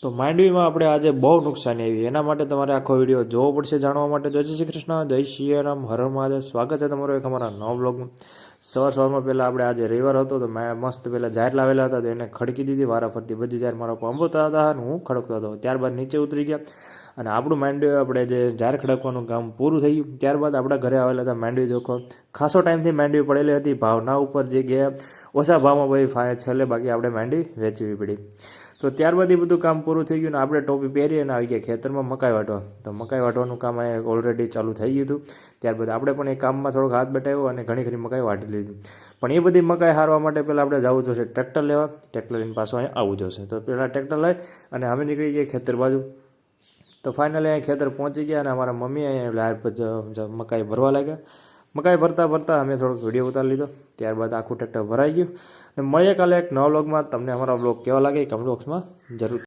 તો માંડવીમાં આપણે આજે બહુ નુકસાની આવી, એના માટે તમારે આખો વિડીયો જોવો પડશે જાણવા માટે. જય શ્રી કૃષ્ણ, જય શ્રી રામ, હર હર મહાદેવ. સ્વાગત છે તમારું એક અમારા નવા બ્લોગમાં. સવારમાં પહેલાં આપણે આજે રવિવાર હતો તો મેં મસ્ત પહેલાં જાહેર લાવેલા હતા તો એને ખડકી દીધી વારા ફરતી બધી જાહેર મારા પંપોતા હતા અને હું ખડકતો હતો. ત્યારબાદ નીચે ઉતરી ગયા અને આપણું માંડવી આપણે જે જાહેર ખડકવાનું કામ પૂરું થઈ ગયું. ત્યારબાદ આપણા ઘરે આવેલા હતા માંડવી જોખો. ખાસો ટાઈમથી માંડવી પડેલી હતી, ભાવના ઉપર જે ગયા ઓછા ભાવમાં ભાઈ છેલ્લે બાકી આપણે માંડવી વેચવી પડી. તો ત્યારબાદ એ બધું કામ પૂરું થઈ ગયું ને આપણે ટોપી પહેરી અને આવી ગયા ખેતરમાં મકાઈ વાટવા. તો મકાઈ વાટવાનું કામ અહીંયા ઓલરેડી ચાલુ થઈ ગયું હતું. ત્યારબાદ આપણે પણ એ કામમાં થોડોક હાથ બટાવ્યો અને ઘણી ખરી મકાઈ વાટી લીધી. પણ એ બધી મકાઈ હારવા માટે પહેલાં આપણે જવું જોશે ટ્રેક્ટર લેવા. ટ્રેક્ટર લઈને પાછું અહીંયા આવવું જોશે. તો પહેલાં ટ્રેક્ટર લઈ અને અમે નીકળી ગયા ખેતર બાજુ. તો ફાઇનલી અહીંયા ખેતર પહોંચી ગયા અને અમારા મમ્મી અહીંયા લાર મકાઈ ભરવા લાગ્યા. મકાઈ ભરતા ભરતા અમે થોડોક વિડીયો ઉતારી લીધો. ત્યારબાદ આખું ટ્રેક્ટર ભરાઈ ગયું. અને મળીએ કાલે એક નવા વ્લોગમાં. તમને અમારા વ્લોગ કેવા લાગે કમેન્ટ બોક્સમાં જરૂર